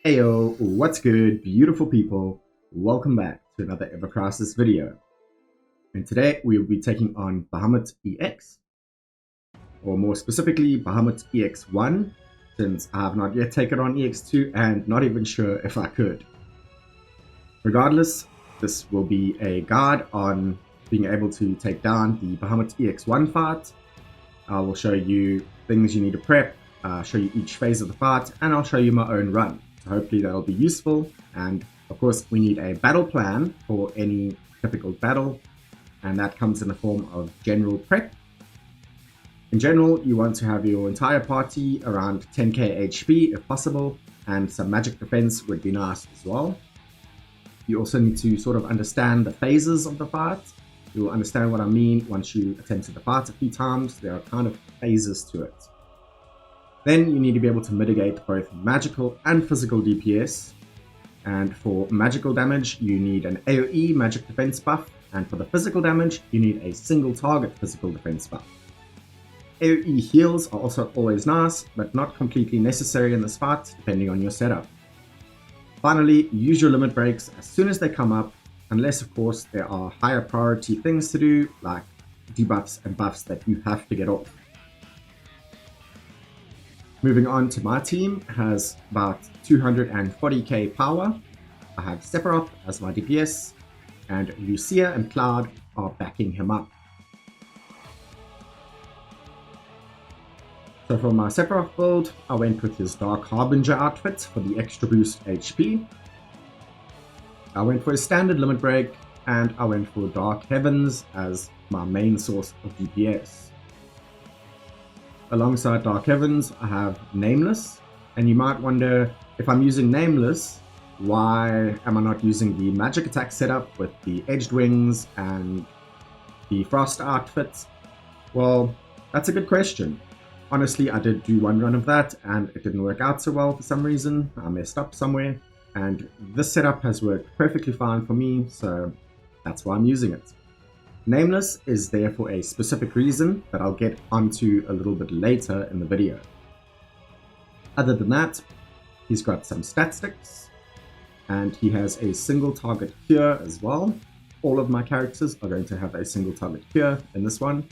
Ayo, what's good, beautiful people? Welcome back to another Ever Crisis video. And today we will be taking on Bahamut EX, or more specifically Bahamut EX1, since I have not yet taken on EX2 and not even sure if I could. Regardless, this will be a guide on being able to take down the Bahamut EX1 fight. I will show you things you need to prep, show you each phase of the fight, and I'll show you my own run. So hopefully that'll be useful. And of course, we need a battle plan for any difficult battle, and that comes in the form of general prep. In general, you want to have your entire party around 10k HP if possible, and some magic defense would be nice as well. You also need to sort of understand the phases of the fight. You'll understand what I mean once you attempted the fight a few times. There are kind of phases to it. Then you need to be able to mitigate both magical and physical DPS. And for magical damage, you need an AoE magic defense buff. And for the physical damage, you need a single target physical defense buff. AoE heals are also always nice, but not completely necessary in this fight, depending on your setup. Finally, use your limit breaks as soon as they come up, unless of course there are higher priority things to do, like debuffs and buffs that you have to get off. Moving on to my team, has about 240k power. I have Sephiroth as my DPS, and Lucia and Cloud are backing him up. So for my Sephiroth build, I went with his Dark Harbinger outfit for the extra boost HP. I went for his standard limit break, and I went for Dark Heavens as my main source of DPS. Alongside Dark Heavens, I have Nameless, and you might wonder, if I'm using Nameless, why am I not using the magic attack setup with the edged wings and the frost outfits? Well, that's a good question. Honestly, I did do one run of that and it didn't work out so well for some reason. I messed up somewhere, and this setup has worked perfectly fine for me, so that's why I'm using it. Nameless is there for a specific reason that I'll get onto a little bit later in the video. Other than that, he's got some stat sticks, and he has a single target cure as well. All of my characters are going to have a single target cure in this one,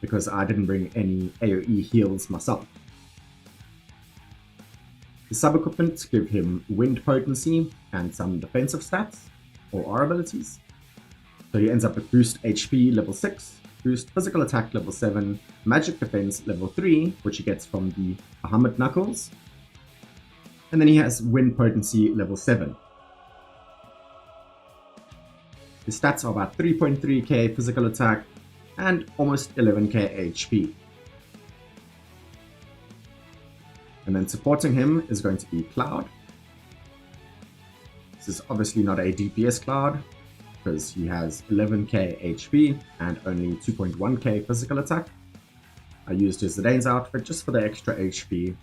because I didn't bring any AoE heals myself. The sub-equipment give him wind potency and some defensive stats, or R abilities. So he ends up with boost HP level 6, boost physical attack level 7, magic defense level 3, which he gets from the Bahamut Knuckles, and then he has wind potency level 7. His stats are about 3.3k physical attack and almost 11k HP. And then supporting him is going to be Cloud. This is obviously not a DPS Cloud, because he has 11k HP and only 2.1k physical attack. I used his Zidane's outfit just for the extra HP.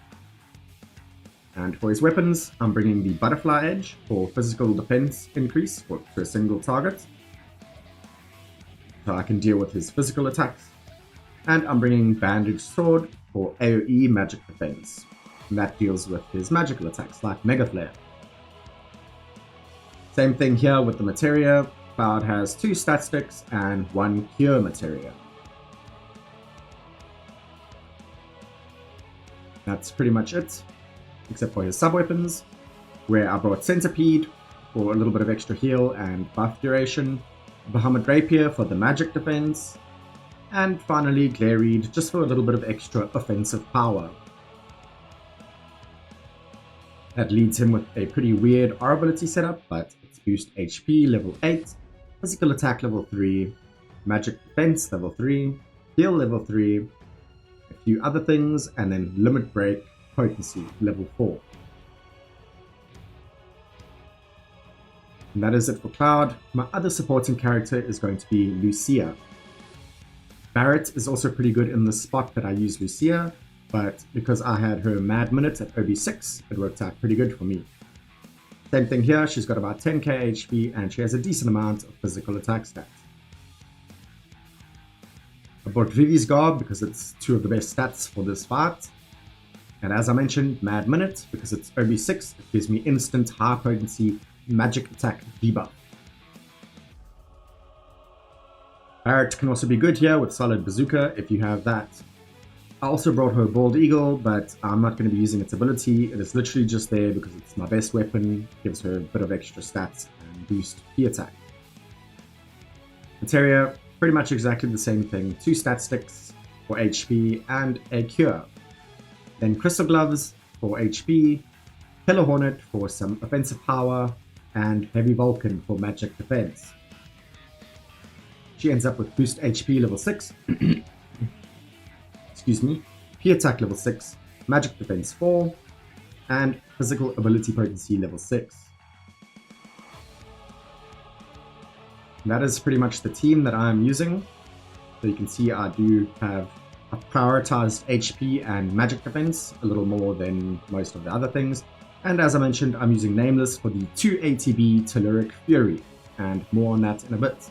And for his weapons, I'm bringing the Butterfly Edge for physical defense increase to a single target, so I can deal with his physical attacks. And I'm bringing Bandage Sword for AoE magic defense, and that deals with his magical attacks like Mega Flare. Same thing here with the materia. Cloud has 2 stat sticks and 1 cure materia. That's pretty much it, except for his sub-weapons, where I brought Centipede for a little bit of extra heal and buff duration, Bahamut Rapier for the magic defense, and finally Glare-Reed just for a little bit of extra offensive power. That leads him with a pretty weird R ability setup, but it's boost HP level 8, physical attack level 3, magic defense level 3, heal level 3, a few other things, and then limit break potency level 4. And that is it for Cloud. My other supporting character is going to be Lucia. Barrett is also pretty good in the spot that I use Lucia, but because I had her mad minutes at OB6, it worked out pretty good for me. Same thing here, she's got about 10k HP and she has a decent amount of physical attack stats. I bought Vivi's Garb because it's 2 of the best stats for this fight. And as I mentioned, Mad Minute, because it's OB6, it gives me instant high potency magic attack debuff. Barrett can also be good here with Solid Bazooka if you have that. I also brought her Bald Eagle, but I'm not going to be using its ability. It is literally just there because it's my best weapon, gives her a bit of extra stats and boost P attack. Materia, pretty much exactly the same thing. 2 stat sticks for HP and a cure. Then Crystal Gloves for HP, Pillar Hornet for some offensive power, and Heavy Vulcan for magic defense. She ends up with boost HP level 6. Excuse me, P attack level 6, magic defense 4, and physical ability potency level 6. And that is pretty much the team that I'm using. So you can see I do have a prioritized HP and magic defense a little more than most of the other things. And as I mentioned, I'm using Nameless for the 2 ATB Telluric Fury, and more on that in a bit.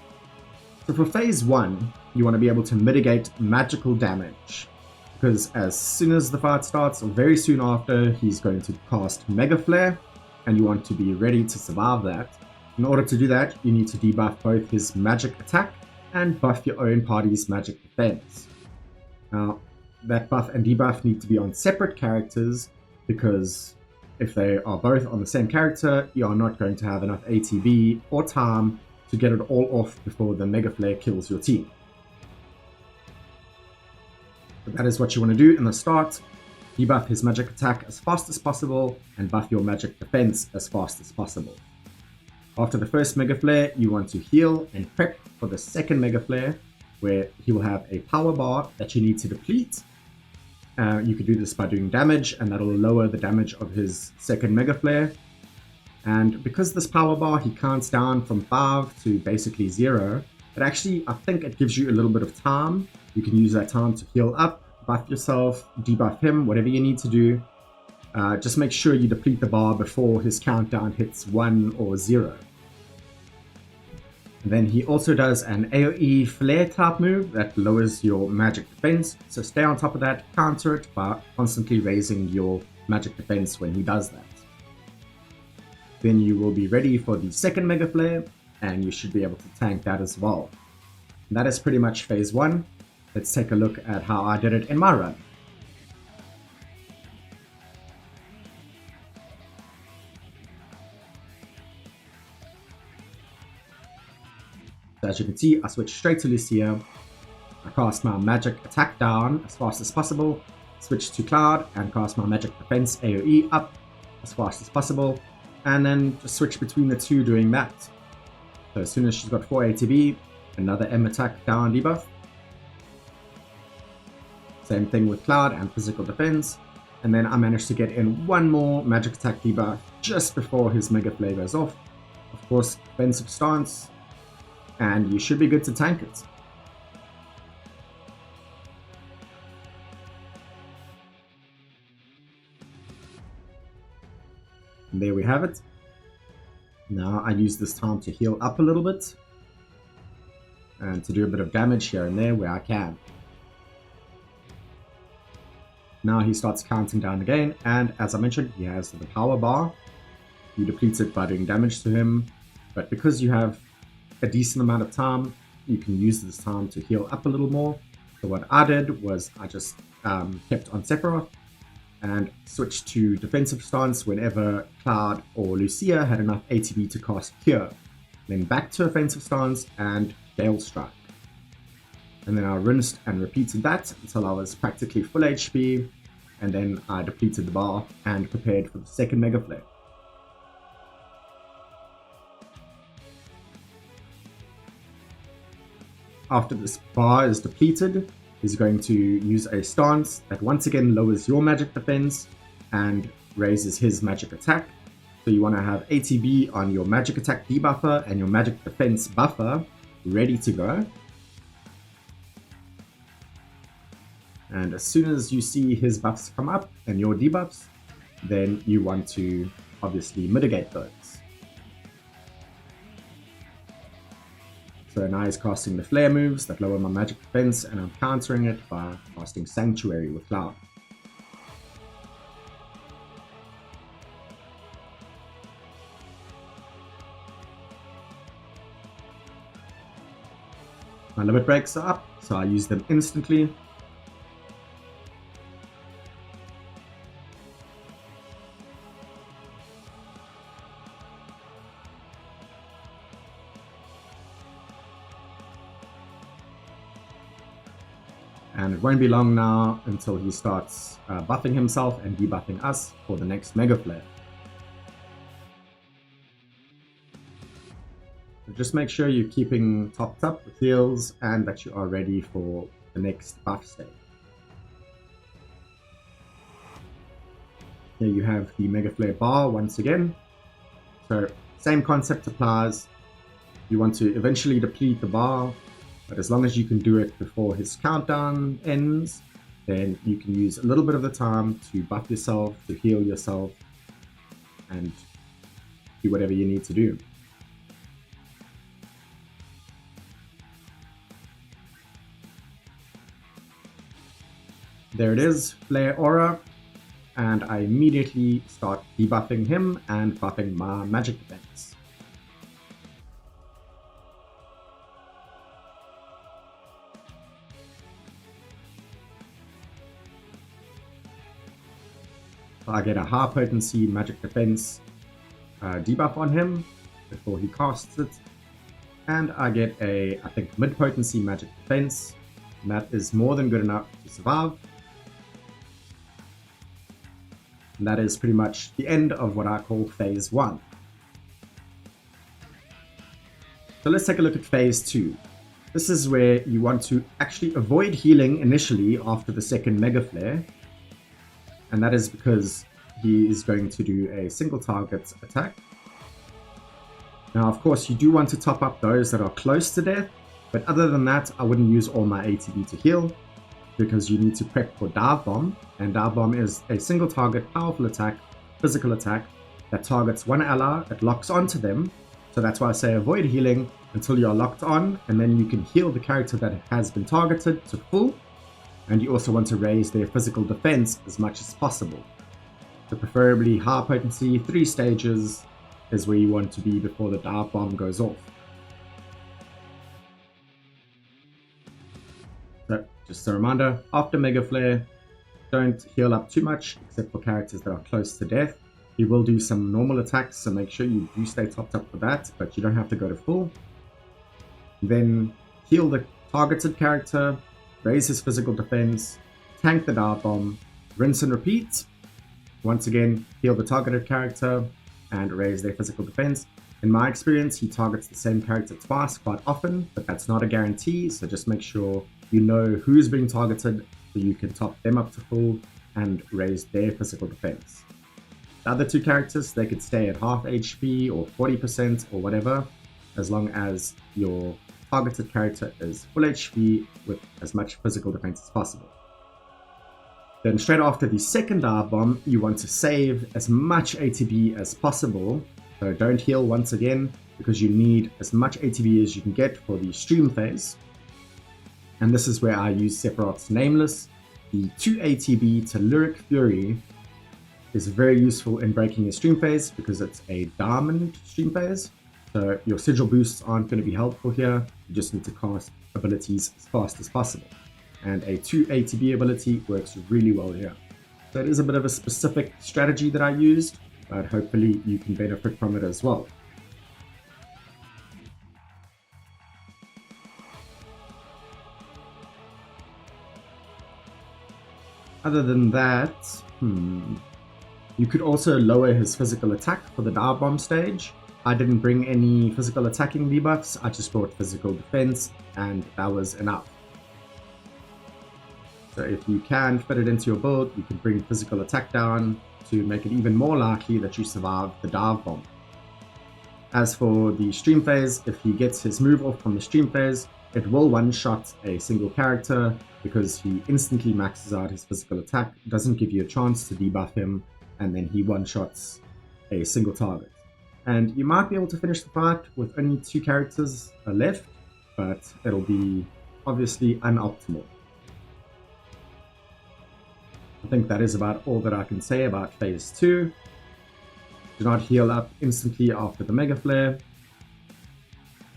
So for phase 1, you want to be able to mitigate magical damage, because as soon as the fight starts, or very soon after, he's going to cast Mega Flare, and you want to be ready to survive that. In order to do that, you need to debuff both his magic attack and buff your own party's magic defense. Now, that buff and debuff need to be on separate characters, because if they are both on the same character, you are not going to have enough ATB or time to get it all off before the Mega Flare kills your team. But that is what you want to do in the start. Debuff his magic attack as fast as possible and buff your magic defense as fast as possible. After the first Mega Flare, you want to heal and prep for the second Mega Flare, where he will have a power bar that you need to deplete. You could do this by doing damage, and that'll lower the damage of his second Mega Flare. And because this power bar, he counts down from 5 to basically 0, but actually I think it gives you a little bit of time. You can use that time to heal up, buff yourself, debuff him, whatever you need to do. Just make sure you deplete the bar before his countdown hits 1 or 0. And then he also does an AoE flare type move that lowers your magic defense, so stay on top of that, counter it by constantly raising your magic defense when he does that. Then you will be ready for the second Mega Flare, and you should be able to tank that as well. And that is pretty much phase 1. Let's take a look at how I did it in my run. So as you can see, I switched straight to Lucia. I cast my magic attack down as fast as possible, switched to Cloud and cast my magic defense AoE up as fast as possible, and then just switch between the two doing that. So as soon as she's got 4 ATB, another M attack down debuff. Same thing with Cloud and physical defense. And then I managed to get in one more magic attack debuff just before his Mega Flare goes off. Of course, defensive stance, and you should be good to tank it. And there we have it. Now I use this time to heal up a little bit and to do a bit of damage here and there where I can. Now he starts counting down again, and as I mentioned, he has the power bar. You deplete it by doing damage to him, but because you have a decent amount of time, you can use this time to heal up a little more. So what I did was I just kept on Sephiroth and switched to defensive stance whenever Cloud or Lucia had enough ATB to cast Cure. Then back to offensive stance and Gale Strike. And then I rinsed and repeated that until I was practically full HP, and then I depleted the bar and prepared for the second Mega Flare. After this bar is depleted, he's going to use a stance that once again lowers your magic defense and raises his magic attack. So you want to have ATB on your magic attack debuffer and your magic defense buffer ready to go. And as soon as you see his buffs come up and your debuffs, then you want to obviously mitigate those. So now he's casting the flare moves that lower my magic defense, and I'm countering it by casting Sanctuary with Cloud. My limit breaks are up, so I use them instantly. And it won't be long now until he starts buffing himself and debuffing us for the next Mega Flare. So just make sure you're keeping topped up with heals and that you are ready for the next buff stage. Here you have the Mega Flare bar once again. So same concept applies. You want to eventually deplete the bar, but as long as you can do it before his countdown ends, then you can use a little bit of the time to buff yourself, to heal yourself, and do whatever you need to do. There it is, Flare Aura, and I immediately start debuffing him and buffing my magic defense. I get a high potency magic defense debuff on him before he casts it, and I get a, I think, mid potency magic defense, and that is more than good enough to survive. And that is pretty much the end of what I call phase 1. So let's take a look at phase 2. This is where you want to actually avoid healing initially after the second Mega Flare. And that is because he is going to do a single target attack. Now, of course, you do want to top up those that are close to death, but other than that, I wouldn't use all my ATB to heal, because you need to prep for Dive Bomb, and Dive Bomb is a single target powerful attack, physical attack, that targets one ally, it locks onto them, so that's why I say avoid healing until you're locked on, and then you can heal the character that has been targeted to full. And you also want to raise their physical defense as much as possible. So preferably high potency, 3 stages is where you want to be before the Dive Bomb goes off. So just a reminder, after Mega Flare, don't heal up too much except for characters that are close to death. You will do some normal attacks, so make sure you do stay topped up for that, but you don't have to go to full. Then heal the targeted character, raise his physical defense, tank the Dive Bomb, rinse and repeat. Once again, heal the targeted character and raise their physical defense. In my experience, he targets the same character twice quite often, but that's not a guarantee, so just make sure you know who's being targeted so you can top them up to full and raise their physical defense. The other 2 characters, they could stay at half HP or 40% or whatever, as long as your targeted character is full HP with as much physical defense as possible. Then straight after the second Dive Bomb, you want to save as much ATB as possible. So don't heal once again, because you need as much ATB as you can get for the stream phase. And this is where I use Sephiroth's Nameless. The 2 ATB to Lyric Fury is very useful in breaking a stream phase because it's a diamond stream phase. So your sigil boosts aren't going to be helpful here. You just need to cast abilities as fast as possible. And a 2 ATB ability works really well here. So it is a bit of a specific strategy that I used, but hopefully you can benefit from it as well. Other than that, you could also lower his physical attack for the Dive Bomb stage. I didn't bring any physical attacking debuffs, I just brought physical defense, and that was enough. So if you can fit it into your build, you can bring physical attack down to make it even more likely that you survive the Dive Bomb. As for the stream phase, if he gets his move off from the stream phase, it will one-shot a single character because he instantly maxes out his physical attack, doesn't give you a chance to debuff him, and then he one-shots a single target. And you might be able to finish the fight with only 2 characters left, but it'll be obviously unoptimal. I think that is about all that I can say about phase 2. Do not heal up instantly after the Mega Flare.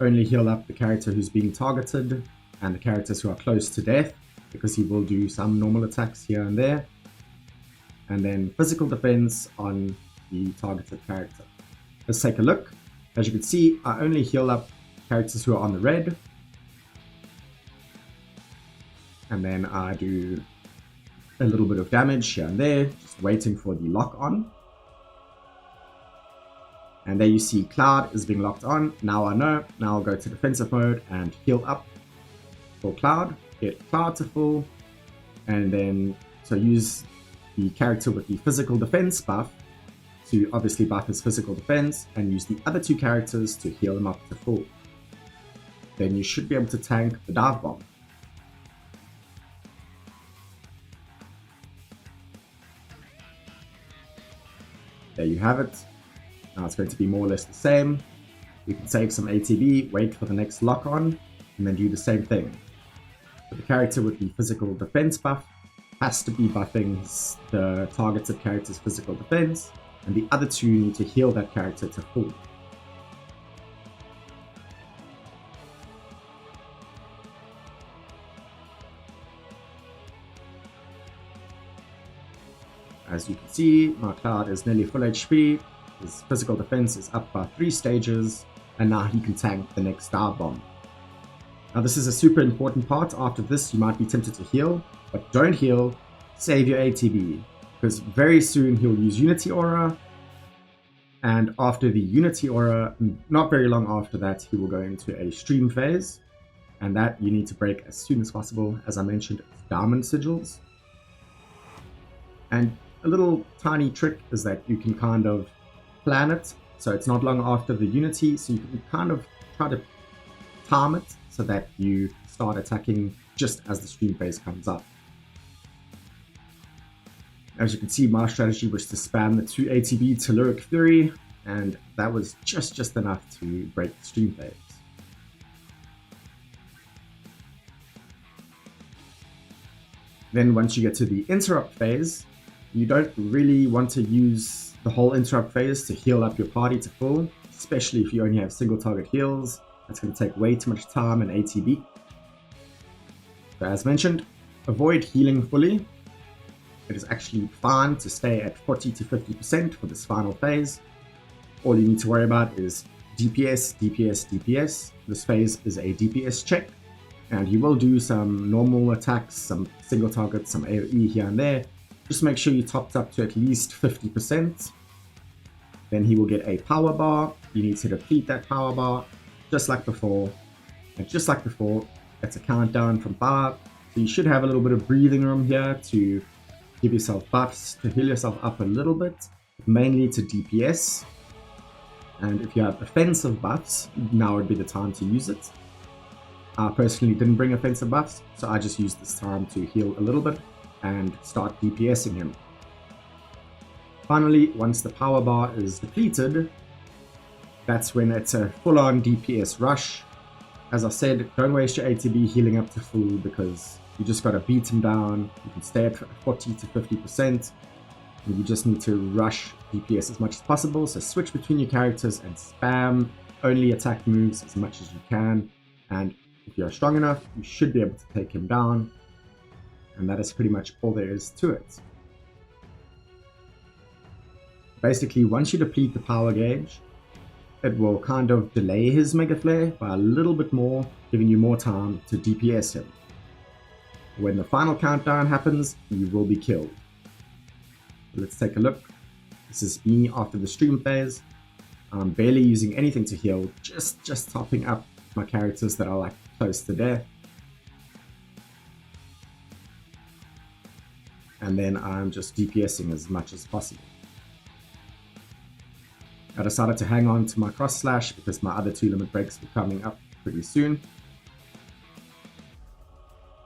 Only heal up the character who's being targeted, and the characters who are close to death, because he will do some normal attacks here and there. And then physical defense on the targeted character. Let's take a look. As you can see, I only heal up characters who are on the red. And then I do a little bit of damage here and there, just waiting for the lock on. And there you see Cloud is being locked on. Now I know. Now I'll go to defensive mode and heal up for Cloud. Get Cloud to full. And then, so use the character with the physical defense buff to obviously buff his physical defense, and use the other two characters to heal him up to full. Then you should be able to tank the dive bomb. There you have it. Now it's going to be more or less the same. You can save some ATB, wait for the next lock on, and then do the same thing. But the character with the physical defense buff has to be buffing the targeted character's physical defense, and the other two need to heal that character to full. As you can see, my Cloud is nearly full HP, his physical defense is up by 3 stages, and now he can tank the next dive bomb. Now this is a super important part. After this you might be tempted to heal, but don't heal, save your ATB, because very soon he'll use Unity Aura, and after the Unity Aura, not very long after that, he will go into a stream phase, and that you need to break as soon as possible. As I mentioned, it's Diamond Sigils. And a little tiny trick is that you can kind of plan it, so it's not long after the Unity, so you can kind of try to time it so that you start attacking just as the stream phase comes up. As you can see, my strategy was to spam the 2 ATB Telluric Fury, and that was just enough to break the stream phase. Then once you get to the interrupt phase, you don't really want to use the whole interrupt phase to heal up your party to full, especially if you only have single target heals. That's going to take way too much time and ATB. So as mentioned, avoid healing fully. It is actually fine to stay at 40 to 50% for this final phase. All you need to worry about is DPS, DPS, DPS. This phase is a DPS check, and he will do some normal attacks, some single targets, some AoE here and there. Just make sure you topped up to at least 50%. Then he will get a power bar. You need to deplete that power bar, just like before. And just like before, it's a countdown from 5. So you should have a little bit of breathing room here to give yourself buffs, to heal yourself up a little bit, mainly to DPS. And if you have offensive buffs, now would be the time to use it. I personally didn't bring offensive buffs, so I just used this time to heal a little bit and start DPSing him. Finally, once the power bar is depleted, that's when it's a full-on DPS rush. As I said, don't waste your ATB healing up to full, because you just gotta beat him down. You can stay at 40 to 50%, and you just need to rush DPS as much as possible. So switch between your characters and spam only attack moves as much as you can. And if you're strong enough, you should be able to take him down. And that is pretty much all there is to it. Basically, once you deplete the power gauge, it will kind of delay his Mega Flare by a little bit more, giving you more time to DPS him. When the final countdown happens, you will be killed. Let's take a look. This is me after the stream phase. I'm barely using anything to heal, just topping up my characters that are like close to death. And then I'm just DPSing as much as possible. I decided to hang on to my cross slash because my other 2 limit breaks were coming up pretty soon.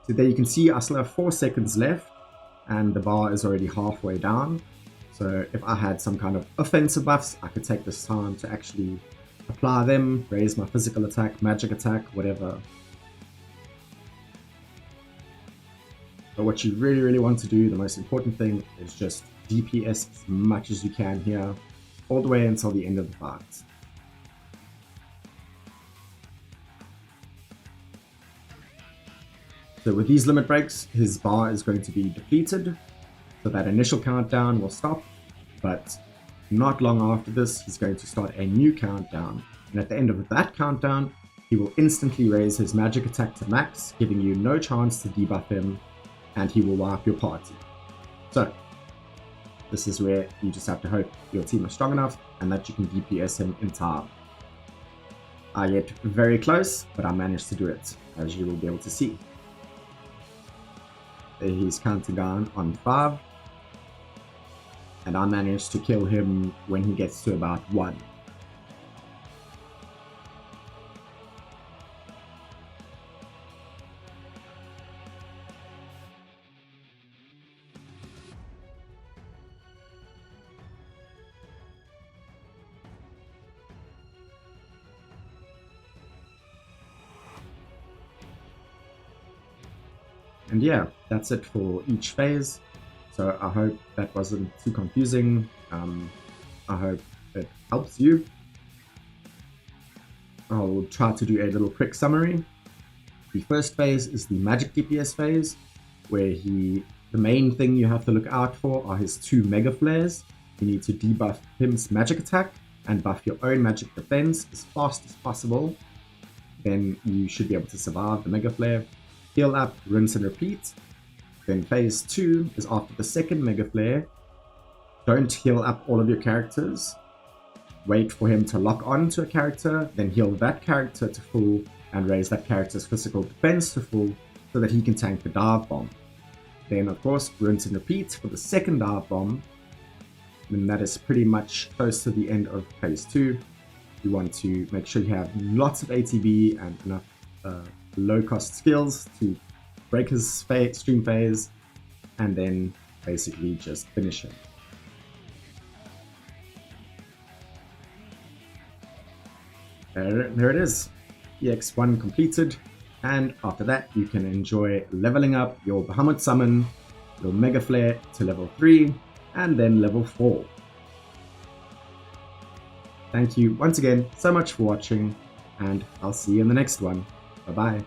So there you can see I still have 4 seconds left, and the bar is already halfway down. So if I had some kind of offensive buffs, I could take this time to actually apply them, raise my physical attack, magic attack, whatever. But what you really want to do, the most important thing, is just DPS as much as you can here, all the way until the end of the fight. So with these limit breaks, his bar is going to be depleted, so that initial countdown will stop, but not long after this, he's going to start a new countdown, and at the end of that countdown, he will instantly raise his magic attack to max, giving you no chance to debuff him, and he will wipe your party. So, this is where you just have to hope your team is strong enough and that you can DPS him in time. I get very close, but I managed to do it, as you will be able to see. There he's counting down on 5, and I managed to kill him when he gets to about 1. And yeah, that's it for each phase. So I hope that wasn't too confusing. I hope it helps you. I'll try to do a little quick summary. The first phase is the magic DPS phase, where the main thing you have to look out for are his 2 mega flares. You need to debuff him's magic attack and buff your own magic defense as fast as possible. Then you should be able to survive the mega flare. Heal up, rinse and repeat. Then phase 2 is after the second mega flare. Don't heal up all of your characters. Wait for him to lock on to a character, then heal that character to full and raise that character's physical defense to full so that he can tank the dive bomb. Then of course rinse and repeat for the second dive bomb. And that is pretty much close to the end of phase 2. You want to make sure you have lots of ATB and enough low-cost skills to break his stream phase, and then basically just finish him. There it is, EX1 completed, and after that you can enjoy leveling up your Bahamut summon, your Mega Flare to level 3, and then level 4. Thank you once again so much for watching, and I'll see you in the next one. Bye-bye.